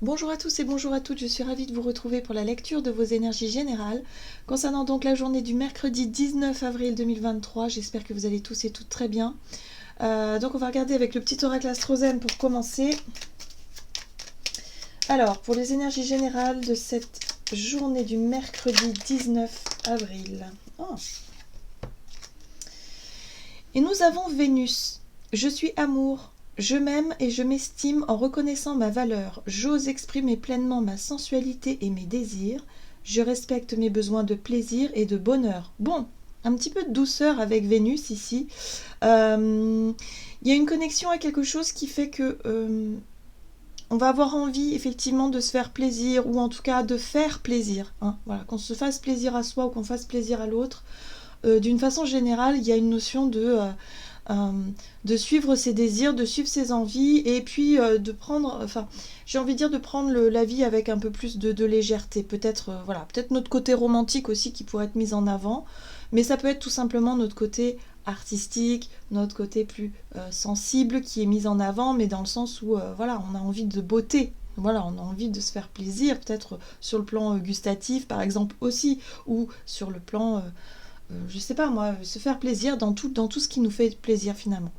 Bonjour à tous et bonjour à toutes, je suis ravie de vous retrouver pour la lecture de vos énergies générales. Concernant donc la journée du mercredi 19 avril 2023, j'espère que vous allez tous et toutes très bien. Donc on va regarder avec le petit oracle Astrozène pour commencer. Alors, pour les énergies générales de cette journée du mercredi 19 avril. Oh. Et nous avons Vénus. Je suis amour. Je m'aime et je m'estime en reconnaissant ma valeur. J'ose exprimer pleinement ma sensualité et mes désirs. Je respecte mes besoins de plaisir et de bonheur. Bon, un petit peu de douceur avec Vénus ici. Il y a une connexion à quelque chose qui fait que on va avoir envie effectivement de se faire plaisir, ou en tout cas de faire plaisir. Voilà, qu'on se fasse plaisir à soi ou qu'on fasse plaisir à l'autre. D'une façon générale, il y a une notion de suivre ses désirs, de suivre ses envies, et puis de prendre, j'ai envie de dire de prendre la vie avec un peu plus de légèreté. Peut-être peut-être notre côté romantique aussi qui pourrait être mis en avant, mais ça peut être tout simplement notre côté artistique, notre côté plus sensible qui est mis en avant, mais dans le sens où on a envie de beauté. Voilà, on a envie de se faire plaisir, peut-être sur le plan gustatif par exemple aussi, ou sur le plan je sais pas moi, se faire plaisir dans tout ce qui nous fait plaisir finalement.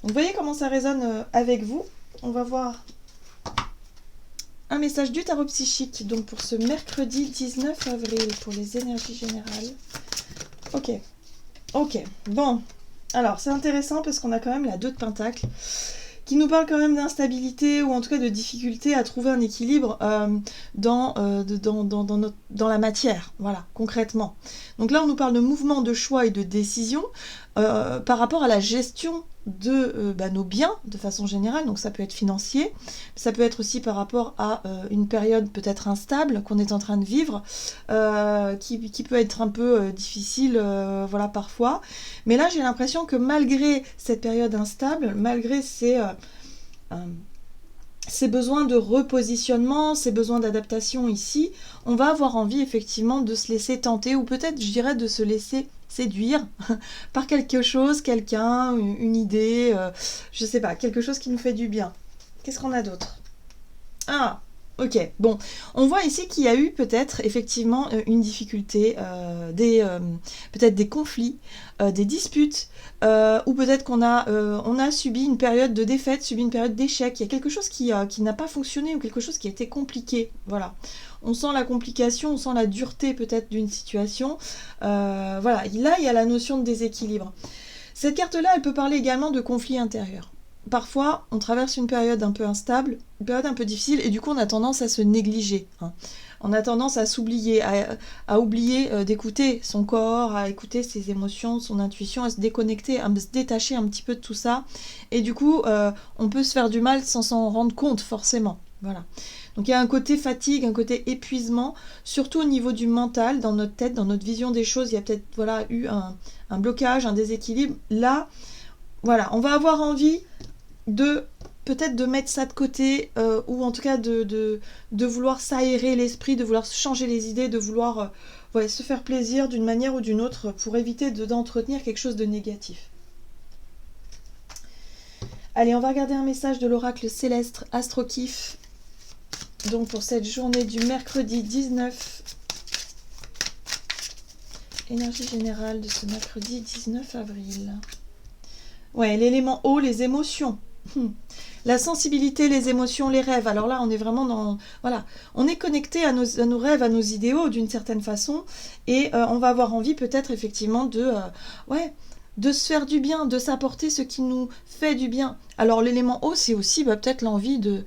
Donc vous voyez comment ça résonne avec vous. On va voir un message du tarot psychique donc pour ce mercredi 19 avril pour les énergies générales. Ok, bon, alors c'est intéressant parce qu'on a quand même la 2 de Pentacles qui nous parle quand même d'instabilité ou en tout cas de difficulté à trouver un équilibre dans la matière, voilà, concrètement. Donc là, on nous parle de mouvement, de choix et de décision par rapport à la gestion de nos biens de façon générale, donc ça peut être financier, ça peut être aussi par rapport à une période peut-être instable qu'on est en train de vivre, qui peut être un peu difficile parfois, mais là j'ai l'impression que malgré cette période instable, malgré ces besoins de repositionnement, ces besoins d'adaptation ici, on va avoir envie effectivement de se laisser tenter, ou peut-être je dirais de se laisser séduire par quelque chose, quelqu'un, une idée, je sais pas, quelque chose qui nous fait du bien. Qu'est-ce qu'on a d'autre ? Ah, ok, bon, on voit ici qu'il y a eu peut-être effectivement une difficulté, peut-être des conflits, des disputes, ou peut-être qu'on a subi une période de défaite, subi une période d'échec. Il y a quelque chose qui n'a pas fonctionné ou quelque chose qui a été compliqué. Voilà. On sent la complication, on sent la dureté peut-être d'une situation. Là, il y a la notion de déséquilibre. Cette carte-là, elle peut parler également de conflits intérieurs. Parfois, on traverse une période un peu instable, une période un peu difficile, et du coup, on a tendance à se négliger. On a tendance à s'oublier, à oublier d'écouter son corps, à écouter ses émotions, son intuition, à se déconnecter, à se détacher un petit peu de tout ça. Et du coup, on peut se faire du mal sans s'en rendre compte, forcément. Voilà. Donc il y a un côté fatigue, un côté épuisement, surtout au niveau du mental, dans notre tête, dans notre vision des choses. Il y a peut-être eu un blocage, un déséquilibre. Là, on va avoir envie peut-être de mettre ça de côté, ou en tout cas de vouloir s'aérer l'esprit, de vouloir changer les idées, de vouloir se faire plaisir d'une manière ou d'une autre pour éviter d'entretenir quelque chose de négatif. Allez, on va regarder un message de l'oracle céleste Astrokif, donc pour cette journée du mercredi 19. Énergie générale de ce mercredi 19 avril. Ouais, l'élément eau, les émotions. La sensibilité, les émotions, les rêves. Alors là, on est vraiment dans... Voilà, on est connecté à nos rêves, à nos idéaux d'une certaine façon, et on va avoir envie peut-être effectivement de se faire du bien, de s'apporter ce qui nous fait du bien. Alors l'élément eau, c'est aussi peut-être l'envie de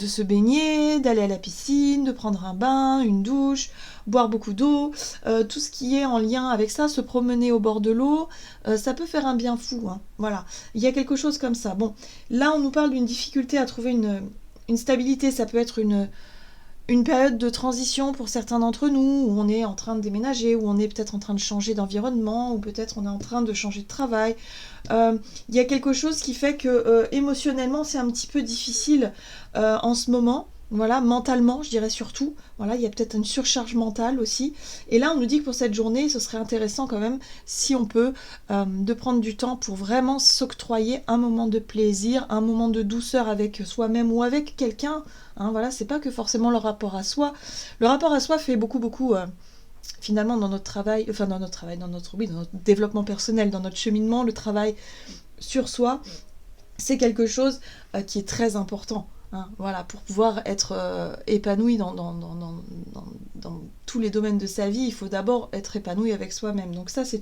se baigner, d'aller à la piscine, de prendre un bain, une douche, boire beaucoup d'eau, tout ce qui est en lien avec ça, se promener au bord de l'eau, ça peut faire un bien fou. Voilà, il y a quelque chose comme ça. Bon, là on nous parle d'une difficulté à trouver une stabilité, ça peut être une période de transition pour certains d'entre nous, où on est en train de déménager, où on est peut-être en train de changer d'environnement, ou peut-être on est en train de changer de travail. Il y a quelque chose qui fait que émotionnellement c'est un petit peu difficile en ce moment. Voilà, mentalement, je dirais surtout. Voilà, il y a peut-être une surcharge mentale aussi. Et là, on nous dit que pour cette journée, ce serait intéressant quand même, si on peut, de prendre du temps pour vraiment s'octroyer un moment de plaisir, un moment de douceur avec soi-même ou avec quelqu'un. Hein, voilà, c'est pas que forcément le rapport à soi. Le rapport à soi fait beaucoup, finalement, dans notre travail, enfin dans notre développement personnel, dans notre cheminement, le travail sur soi, c'est quelque chose qui est très important. Hein, voilà, pour pouvoir être épanoui dans tous les domaines de sa vie, il faut d'abord être épanoui avec soi-même. Donc ça, c'est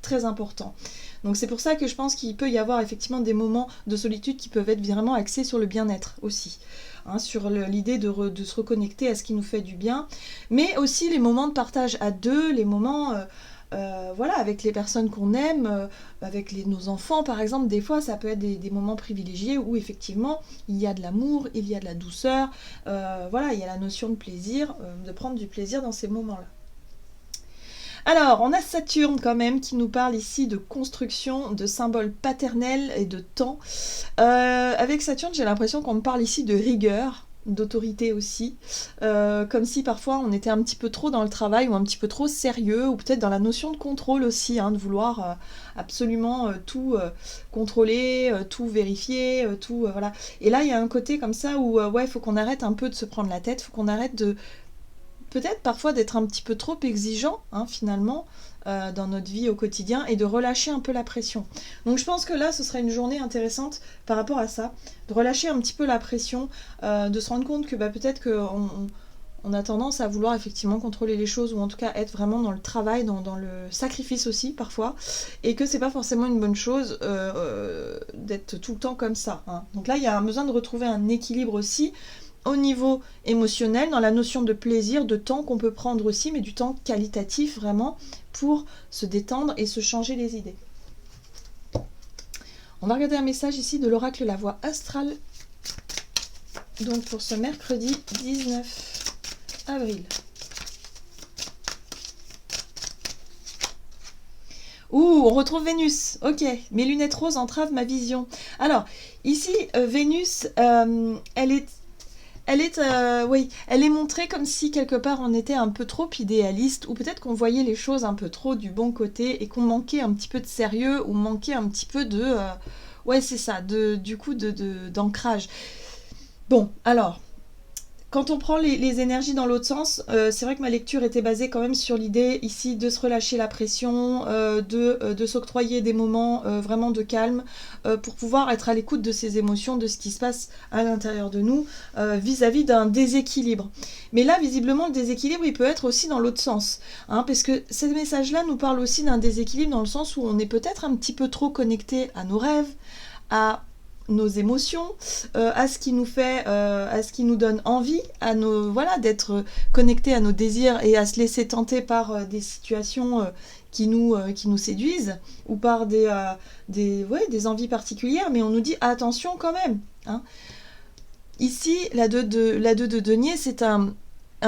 très important. Donc c'est pour ça que je pense qu'il peut y avoir effectivement des moments de solitude qui peuvent être vraiment axés sur le bien-être aussi. Hein, sur l'idée de se reconnecter à ce qui nous fait du bien. Mais aussi les moments de partage à deux, les moments... voilà, avec les personnes qu'on aime, avec nos enfants par exemple, des fois ça peut être des moments privilégiés où effectivement il y a de l'amour, il y a de la douceur, voilà, il y a la notion de plaisir, de prendre du plaisir dans ces moments-là. Alors, on a Saturne quand même qui nous parle ici de construction, de symboles paternels et de temps. Avec Saturne, j'ai l'impression qu'on me parle ici de rigueur, d'autorité aussi, comme si parfois on était un petit peu trop dans le travail ou un petit peu trop sérieux, ou peut-être dans la notion de contrôle aussi, hein, de vouloir absolument tout contrôler, tout vérifier, tout voilà. Et là il y a un côté comme ça où ouais, il faut qu'on arrête un peu de se prendre la tête, il faut qu'on arrête de peut-être parfois d'être un petit peu trop exigeant, hein, finalement, dans notre vie au quotidien, et de relâcher un peu la pression. Donc je pense que là, ce serait une journée intéressante par rapport à ça, de relâcher un petit peu la pression, de se rendre compte que peut-être qu'on a tendance à vouloir effectivement contrôler les choses, ou en tout cas être vraiment dans le travail, dans le sacrifice aussi parfois, et que c'est pas forcément une bonne chose d'être tout le temps comme ça. Hein. Donc là, il y a un besoin de retrouver un équilibre aussi, au niveau émotionnel, dans la notion de plaisir, de temps qu'on peut prendre aussi, mais du temps qualitatif vraiment pour se détendre et se changer les idées. On va regarder un message ici de l'oracle La Voix Astrale, donc pour ce mercredi 19 avril. Ouh, on retrouve Vénus. Ok, mes lunettes roses entravent ma vision. Alors, ici, Vénus, oui, elle est montrée comme si quelque part on était un peu trop idéaliste, ou peut-être qu'on voyait les choses un peu trop du bon côté et qu'on manquait un petit peu de sérieux, ou manquait un petit peu de... ouais, c'est ça, d'ancrage. Bon, alors... Quand on prend les énergies dans l'autre sens, c'est vrai que ma lecture était basée quand même sur l'idée ici de se relâcher la pression, de s'octroyer des moments vraiment de calme pour pouvoir être à l'écoute de ses émotions, de ce qui se passe à l'intérieur de nous vis-à-vis d'un déséquilibre. Mais là, visiblement, le déséquilibre, il peut être aussi dans l'autre sens, hein, parce que ces messages-là nous parlent aussi d'un déséquilibre dans le sens où on est peut-être un petit peu trop connecté à nos rêves, à nos émotions, à ce qui nous fait, à ce qui nous donne envie, à nos d'être connecté à nos désirs et à se laisser tenter par des situations qui nous séduisent, ou par des envies particulières, mais on nous dit attention quand même. Hein. Ici, la 2 de denier, c'est un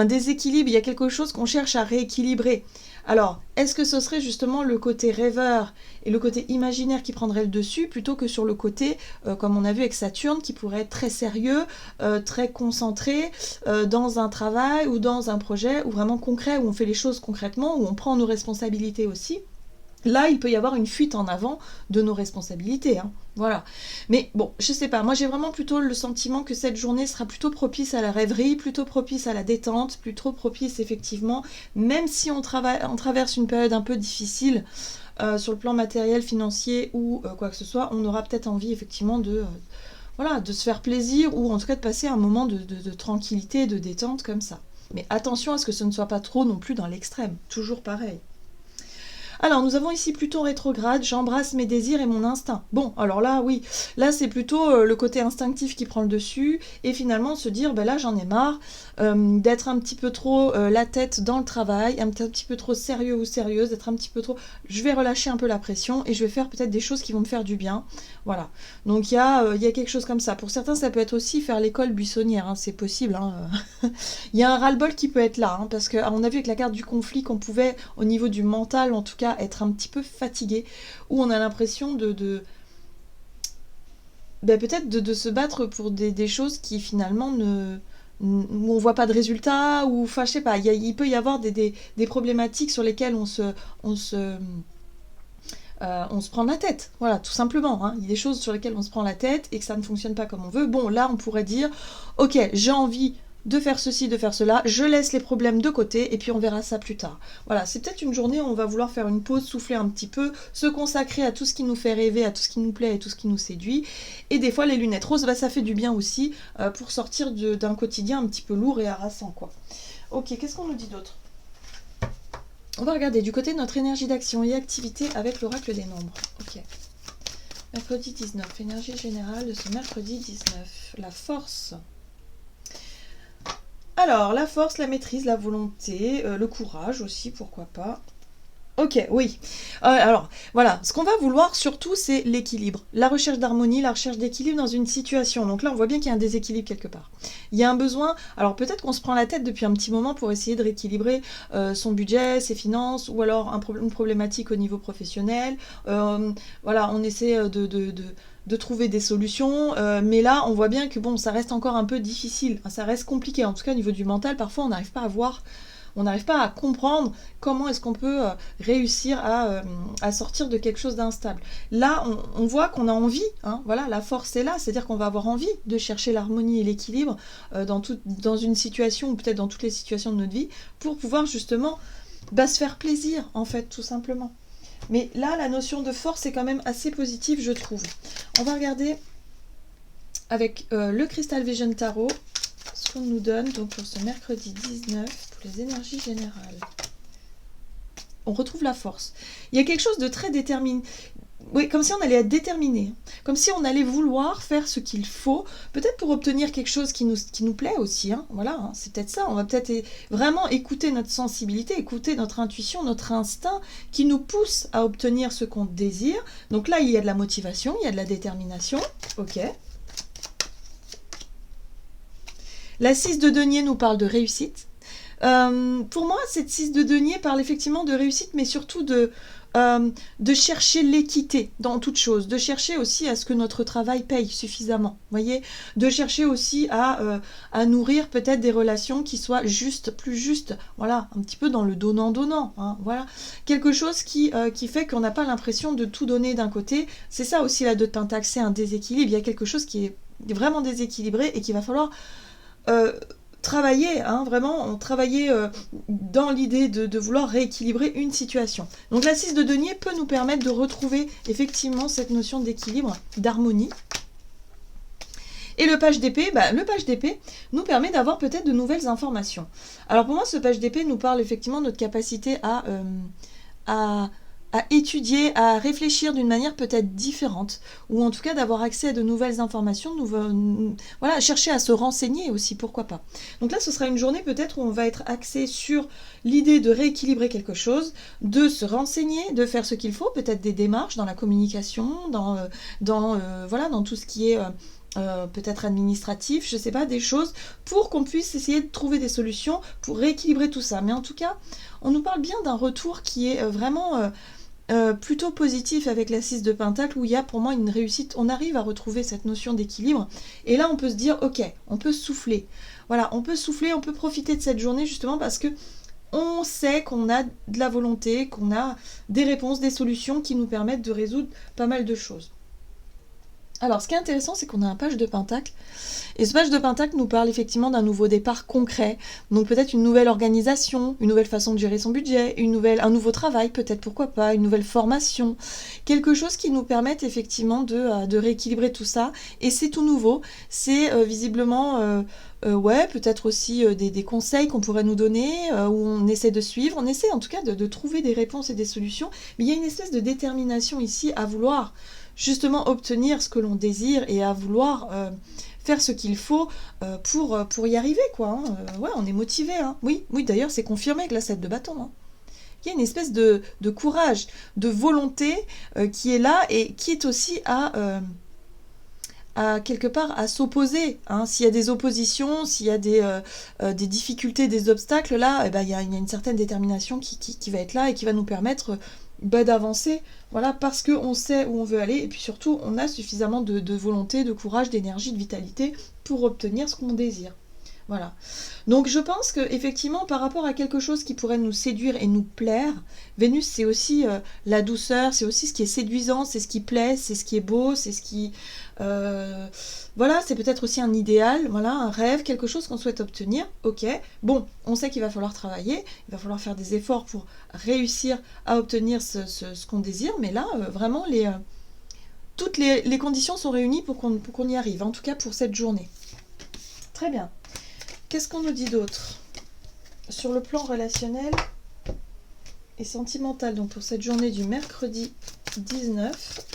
déséquilibre, il y a quelque chose qu'on cherche à rééquilibrer. Alors, est-ce que ce serait justement le côté rêveur et le côté imaginaire qui prendrait le dessus, plutôt que sur le côté, comme on a vu avec Saturne, qui pourrait être très sérieux, très concentré dans un travail ou dans un projet, ou vraiment concret, où on fait les choses concrètement, où on prend nos responsabilités aussi. Là, il peut y avoir une fuite en avant de nos responsabilités. Hein. Voilà. Mais bon, je sais pas. Moi, j'ai vraiment plutôt le sentiment que cette journée sera plutôt propice à la rêverie, plutôt propice à la détente, plutôt propice, effectivement, même si on traverse une période un peu difficile sur le plan matériel, financier ou quoi que ce soit, on aura peut-être envie, effectivement, de se faire plaisir, ou en tout cas de passer un moment de tranquillité, de détente comme ça. Mais attention à ce que ce ne soit pas trop non plus dans l'extrême. Toujours pareil. Alors, nous avons ici Pluton rétrograde, j'embrasse mes désirs et mon instinct. Bon, alors là, oui, là c'est plutôt le côté instinctif qui prend le dessus, et finalement se dire, là j'en ai marre d'être un petit peu trop la tête dans le travail, un petit peu trop sérieux ou sérieuse, d'être un petit peu trop... Je vais relâcher un peu la pression, et je vais faire peut-être des choses qui vont me faire du bien. Voilà. Donc il y a quelque chose comme ça. Pour certains, ça peut être aussi faire l'école buissonnière, hein, c'est possible. Hein. Il y a un ras-le-bol qui peut être là, hein, parce qu'on a vu avec la carte du conflit qu'on pouvait, au niveau du mental en tout cas, être un petit peu fatigué, où on a l'impression peut-être de se battre pour des choses qui finalement où on voit pas de résultat, ou enfin je sais pas, il peut y avoir des problématiques sur lesquelles on se prend la tête, voilà, tout simplement. Hein. Il y a des choses sur lesquelles on se prend la tête et que ça ne fonctionne pas comme on veut. Bon, là, on pourrait dire, ok, j'ai envie de faire ceci, de faire cela, je laisse les problèmes de côté et puis on verra ça plus tard. Voilà, c'est peut-être une journée où on va vouloir faire une pause, souffler un petit peu, se consacrer à tout ce qui nous fait rêver, à tout ce qui nous plaît et tout ce qui nous séduit. Et des fois, les lunettes roses, bah, ça fait du bien aussi pour sortir d'un quotidien un petit peu lourd et harassant, quoi. Ok, qu'est-ce qu'on nous dit d'autre ? On va regarder du côté de notre énergie d'action et activité avec l'oracle des nombres. Ok. Mercredi 19, énergie générale de ce mercredi 19. La force. Alors, la force, la maîtrise, la volonté, le courage aussi, pourquoi pas. Ok, oui. Alors, voilà, ce qu'on va vouloir surtout, c'est l'équilibre. La recherche d'harmonie, la recherche d'équilibre dans une situation. Donc là, on voit bien qu'il y a un déséquilibre quelque part. Il y a un besoin... Alors peut-être qu'on se prend la tête depuis un petit moment pour essayer de rééquilibrer son budget, ses finances, ou alors une problématique au niveau professionnel. Voilà, on essaie de trouver des solutions, mais là, on voit bien que bon, ça reste encore un peu difficile. Ça reste compliqué. En tout cas, au niveau du mental, parfois, on n'arrive pas à voir... On n'arrive pas à comprendre comment est-ce qu'on peut réussir à sortir de quelque chose d'instable. Là, on voit qu'on a envie, hein, voilà, la force est là, c'est-à-dire qu'on va avoir envie de chercher l'harmonie et l'équilibre dans une situation, ou peut-être dans toutes les situations de notre vie, pour pouvoir justement se faire plaisir, en fait, tout simplement. Mais là, la notion de force est quand même assez positive, je trouve. On va regarder avec le Crystal Vision Tarot, ce qu'on nous donne donc pour ce mercredi 19 pour les énergies générales. On retrouve la force. Il y a quelque chose de très déterminé. Oui, comme si on allait être déterminé. Comme si on allait vouloir faire ce qu'il faut, peut-être pour obtenir quelque chose qui nous plaît aussi. Hein. Voilà, hein, c'est peut-être ça. On va peut-être vraiment écouter notre sensibilité, écouter notre intuition, notre instinct qui nous pousse à obtenir ce qu'on désire. Donc là, il y a de la motivation, il y a de la détermination. Ok. La 6 de denier nous parle de réussite. Pour moi, cette 6 de denier parle effectivement de réussite, mais surtout de chercher l'équité dans toute chose, de chercher aussi à ce que notre travail paye suffisamment, voyez, de chercher aussi à nourrir peut-être des relations qui soient justes, plus justes, voilà, un petit peu dans le donnant-donnant, hein, voilà, quelque chose qui fait qu'on n'a pas l'impression de tout donner d'un côté. C'est ça aussi la 2 de Pentacle, c'est un déséquilibre, il y a quelque chose qui est vraiment déséquilibré et qu'il va falloir travailler, hein, vraiment, travailler dans l'idée de vouloir rééquilibrer une situation. Donc la 6 de denier peut nous permettre de retrouver effectivement cette notion d'équilibre, d'harmonie. Et le page d'épée, le page d'épée nous permet d'avoir peut-être de nouvelles informations. Alors pour moi, ce page d'épée nous parle effectivement de notre capacité à étudier, à réfléchir d'une manière peut-être différente, ou en tout cas d'avoir accès à de nouvelles informations, voilà, chercher à se renseigner aussi, pourquoi pas. Donc là, ce sera une journée peut-être où on va être axé sur l'idée de rééquilibrer quelque chose, de se renseigner, de faire ce qu'il faut, peut-être des démarches dans la communication, voilà, dans tout ce qui est... peut-être administratif, je sais pas, des choses, pour qu'on puisse essayer de trouver des solutions pour rééquilibrer tout ça. Mais en tout cas, on nous parle bien d'un retour qui est vraiment plutôt positif avec la 6 de Pentacle, où il y a pour moi une réussite, on arrive à retrouver cette notion d'équilibre, et là on peut se dire, ok, on peut souffler. Voilà, on peut souffler, on peut profiter de cette journée justement parce que on sait qu'on a de la volonté, qu'on a des réponses, des solutions qui nous permettent de résoudre pas mal de choses. Alors, ce qui est intéressant, c'est qu'on a un page de Pentacle. Et ce page de Pentacle nous parle effectivement d'un nouveau départ concret. Donc peut-être une nouvelle organisation, une nouvelle façon de gérer son budget, un nouveau travail, peut-être, pourquoi pas, une nouvelle formation. Quelque chose qui nous permette effectivement de rééquilibrer tout ça. Et c'est tout nouveau. C'est visiblement... peut-être aussi des conseils qu'on pourrait nous donner, où on essaie de suivre, on essaie en tout cas de trouver des réponses et des solutions. Mais il y a une espèce de détermination ici à vouloir justement obtenir ce que l'on désire et à vouloir faire ce qu'il faut pour y arriver, quoi. Hein. Ouais, on est motivé. Hein. Oui, d'ailleurs, c'est confirmé avec la 7 de bâton. Hein. Il y a une espèce de courage, de volonté qui est là et qui est aussi à quelque part à s'opposer. Hein. S'il y a des oppositions, s'il y a des difficultés, des obstacles, là, il y a une certaine détermination qui va être là et qui va nous permettre d'avancer, voilà, parce qu'on sait où on veut aller, et puis surtout, on a suffisamment de volonté, de courage, d'énergie, de vitalité pour obtenir ce qu'on désire. Voilà. Donc je pense que effectivement, par rapport à quelque chose qui pourrait nous séduire et nous plaire, Vénus c'est aussi la douceur, c'est aussi ce qui est séduisant, c'est ce qui plaît, c'est ce qui est beau, c'est ce qui... voilà, c'est peut-être aussi un idéal, voilà, un rêve, quelque chose qu'on souhaite obtenir. Ok, bon, on sait qu'il va falloir travailler, il va falloir faire des efforts pour réussir à obtenir ce qu'on désire, mais là, vraiment, toutes les conditions sont réunies pour qu'on y arrive, en tout cas pour cette journée. Très bien. Qu'est-ce qu'on nous dit d'autre sur le plan relationnel et sentimental, donc pour cette journée du mercredi 19.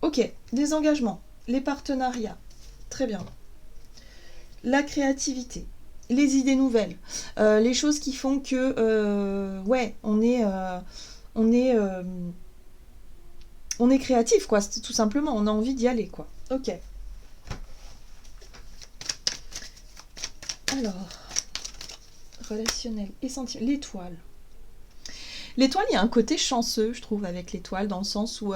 Ok, des engagements, les partenariats, très bien. La créativité, les idées nouvelles, les choses qui font que, ouais, on est créatif, quoi, c'est tout simplement, on a envie d'y aller, quoi. Ok. Alors, relationnel et sentimental, l'étoile. L'étoile, il y a un côté chanceux, je trouve, avec l'étoile, dans le sens où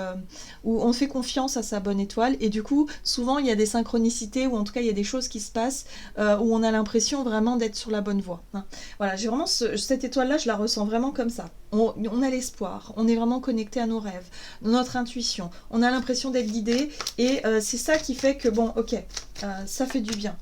on fait confiance à sa bonne étoile, et du coup, souvent, il y a des synchronicités, ou en tout cas, il y a des choses qui se passent, où on a l'impression vraiment d'être sur la bonne voie. Hein. Voilà, j'ai vraiment cette étoile-là, je la ressens vraiment comme ça. On a l'espoir, on est vraiment connecté à nos rêves, notre intuition, on a l'impression d'être guidé, et c'est ça qui fait que, bon, ok, ça fait du bien.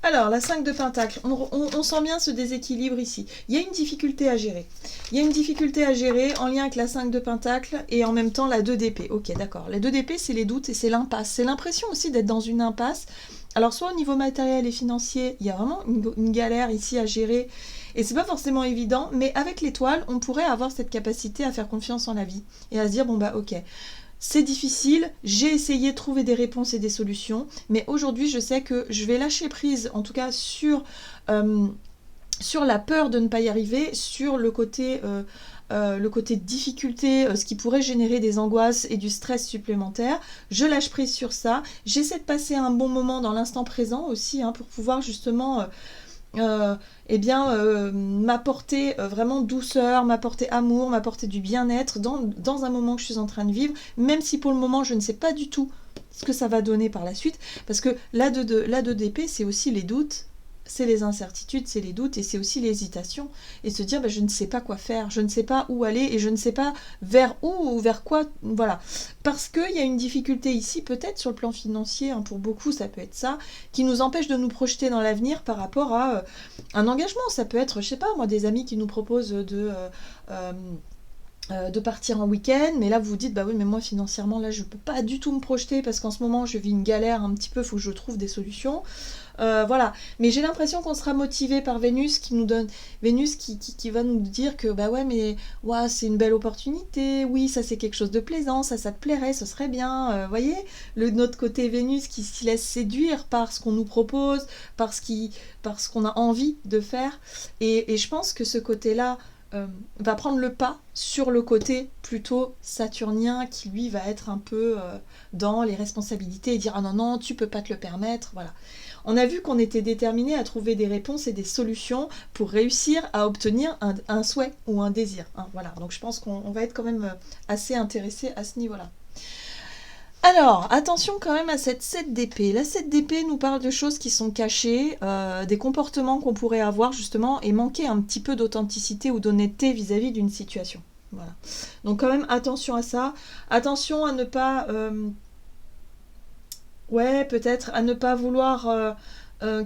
Alors, la 5 de Pentacle, on sent bien ce déséquilibre ici. Il y a une difficulté à gérer. Il y a une difficulté à gérer en lien avec la 5 de Pentacle et en même temps la 2 d'épée. Ok, d'accord. La 2 d'épée, c'est les doutes et c'est l'impasse. C'est l'impression aussi d'être dans une impasse. Alors, soit au niveau matériel et financier, il y a vraiment une galère ici à gérer. Et c'est pas forcément évident, mais avec l'étoile, on pourrait avoir cette capacité à faire confiance en la vie. Et à se dire, bon bah ok, c'est difficile, j'ai essayé de trouver des réponses et des solutions, mais aujourd'hui je sais que je vais lâcher prise, en tout cas sur la peur de ne pas y arriver, sur le côté difficulté, ce qui pourrait générer des angoisses et du stress supplémentaire. Je lâche prise sur ça, j'essaie de passer un bon moment dans l'instant présent aussi, hein, pour pouvoir justement... m'apporter vraiment douceur, m'apporter amour, m'apporter du bien-être dans un moment que je suis en train de vivre, même si pour le moment je ne sais pas du tout ce que ça va donner par la suite, parce que la 2 d'épée, c'est aussi les doutes, c'est les incertitudes, c'est les doutes, et c'est aussi l'hésitation, et se dire je ne sais pas quoi faire, je ne sais pas où aller, et je ne sais pas vers où ou vers quoi, voilà. Parce qu'il y a une difficulté ici, peut-être sur le plan financier, hein, pour beaucoup ça peut être ça, qui nous empêche de nous projeter dans l'avenir par rapport à un engagement. Ça peut être, je sais pas moi, des amis qui nous proposent de partir en week-end, mais là vous vous dites bah oui mais moi financièrement là je peux pas du tout me projeter parce qu'en ce moment je vis une galère un petit peu, faut que je trouve des solutions. Voilà, mais j'ai l'impression qu'on sera motivé par Vénus qui nous donne, Vénus qui va nous dire que bah ouais mais ouais, c'est une belle opportunité, oui ça c'est quelque chose de plaisant, ça te plairait, ce serait bien, voyez, notre côté Vénus qui s'y laisse séduire par ce qu'on nous propose, par ce qu'on a envie de faire, et je pense que ce côté-là va prendre le pas sur le côté plutôt saturnien qui lui va être un peu dans les responsabilités et dire ah non non tu peux pas te le permettre, voilà. On a vu qu'on était déterminé à trouver des réponses et des solutions pour réussir à obtenir un souhait ou un désir, hein, voilà. Donc je pense qu'on va être quand même assez intéressé à ce niveau-là. Alors, attention quand même à cette 7 d'épée. La 7 d'épée nous parle de choses qui sont cachées, des comportements qu'on pourrait avoir justement et manquer un petit peu d'authenticité ou d'honnêteté vis-à-vis d'une situation. Voilà. Donc quand même attention à ça. Attention à ne pas... peut-être à ne pas vouloir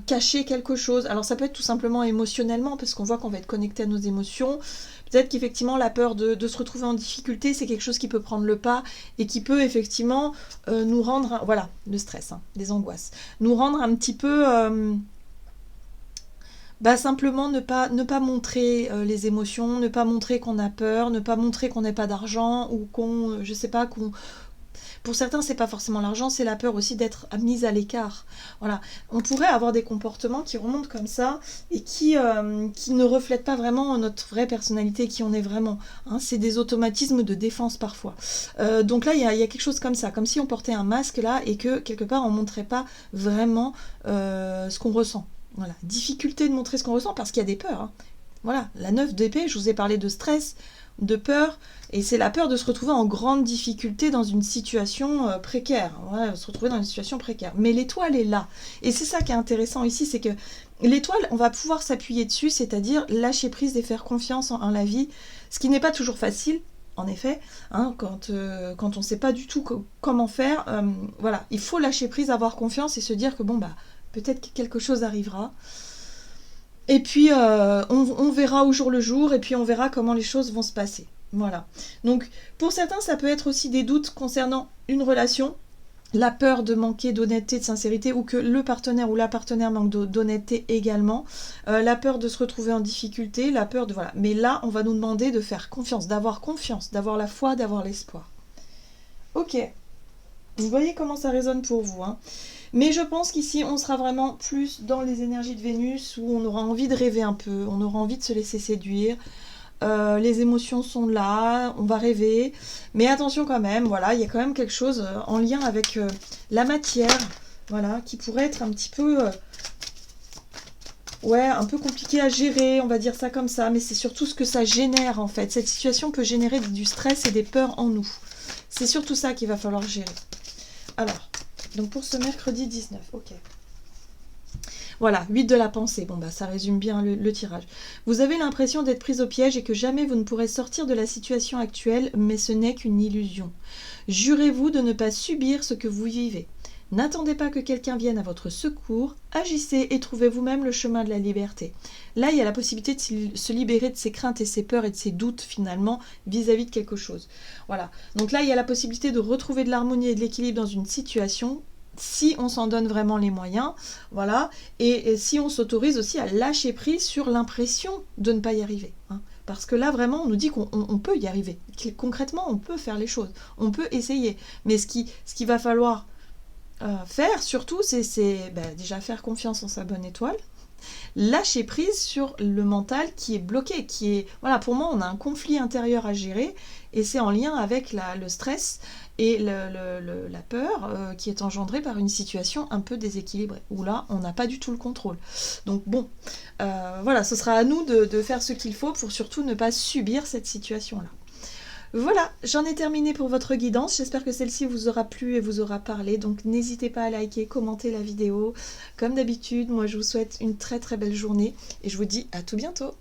cacher quelque chose. Alors ça peut être tout simplement émotionnellement, parce qu'on voit qu'on va être connecté à nos émotions. Peut-être qu'effectivement la peur de se retrouver en difficulté, c'est quelque chose qui peut prendre le pas et qui peut effectivement nous rendre, voilà, le stress, hein, des angoisses, nous rendre un petit peu, simplement ne pas montrer les émotions, ne pas montrer qu'on a peur, ne pas montrer qu'on n'a pas d'argent ou qu'on, je sais pas, qu'on... Pour certains, c'est pas forcément l'argent, c'est la peur aussi d'être mise à l'écart. Voilà, on pourrait avoir des comportements qui remontent comme ça et qui ne reflètent pas vraiment notre vraie personnalité, qui on est vraiment. Hein, c'est des automatismes de défense parfois. Donc là, il y a quelque chose comme ça, comme si on portait un masque là et que quelque part on montrait pas vraiment ce qu'on ressent. Voilà, difficulté de montrer ce qu'on ressent parce qu'il y a des peurs. Hein. Voilà, la 9 d'épée, je vous ai parlé de stress. de peur, et c'est la peur de se retrouver en grande difficulté dans une situation précaire, ouais, se retrouver dans une situation précaire. Mais l'étoile est là, et c'est ça qui est intéressant ici, c'est que l'étoile, on va pouvoir s'appuyer dessus, c'est-à-dire lâcher prise et faire confiance en la vie, ce qui n'est pas toujours facile, en effet, hein, quand on ne sait pas du tout comment faire, voilà, il faut lâcher prise, avoir confiance et se dire que bon, bah, peut-être que quelque chose arrivera. Et puis, on verra au jour le jour, et puis on verra comment les choses vont se passer. Voilà. Donc, pour certains, ça peut être aussi des doutes concernant une relation, la peur de manquer d'honnêteté, de sincérité, ou que le partenaire ou la partenaire manque d'honnêteté également, la peur de se retrouver en difficulté, la peur de... Voilà. Mais là, on va nous demander de faire confiance, d'avoir la foi, d'avoir l'espoir. Ok. Vous voyez comment ça résonne pour vous, hein. Mais je pense qu'ici, on sera vraiment plus dans les énergies de Vénus, où on aura envie de rêver un peu, on aura envie de se laisser séduire. Les émotions sont là, on va rêver. Mais attention quand même, voilà, il y a quand même quelque chose en lien avec la matière, voilà, qui pourrait être un petit peu... ouais, un peu compliqué à gérer, on va dire ça comme ça. Mais c'est surtout ce que ça génère, en fait. Cette situation peut générer du stress et des peurs en nous. C'est surtout ça qu'il va falloir gérer. Alors... Donc pour ce mercredi 19, ok. Voilà, 8 de la pensée. Bon, bah ça résume bien le tirage. Vous avez l'impression d'être prise au piège et que jamais vous ne pourrez sortir de la situation actuelle, mais ce n'est qu'une illusion. Jurez-vous de ne pas subir ce que vous vivez. N'attendez pas que quelqu'un vienne à votre secours, agissez et trouvez vous-même le chemin de la liberté. Là, il y a la possibilité de se libérer de ses craintes et ses peurs et de ses doutes finalement vis-à-vis de quelque chose. Voilà. Donc là, il y a la possibilité de retrouver de l'harmonie et de l'équilibre dans une situation si on s'en donne vraiment les moyens. Voilà. Et si on s'autorise aussi à lâcher prise sur l'impression de ne pas y arriver. Hein. Parce que là, vraiment, on nous dit qu'on peut y arriver. Concrètement, on peut faire les choses. On peut essayer. Mais ce qu'il va falloir... faire surtout, c'est déjà faire confiance en sa bonne étoile, lâcher prise sur le mental qui est bloqué, qui est... Voilà, pour moi, on a un conflit intérieur à gérer, et c'est en lien avec le stress et la peur qui est engendrée par une situation un peu déséquilibrée, où là, on n'a pas du tout le contrôle. Donc bon, voilà, ce sera à nous de faire ce qu'il faut pour surtout ne pas subir cette situation-là. Voilà, j'en ai terminé pour votre guidance. J'espère que celle-ci vous aura plu et vous aura parlé. Donc n'hésitez pas à liker, commenter la vidéo. Comme d'habitude, moi je vous souhaite une très très belle journée et je vous dis à tout bientôt.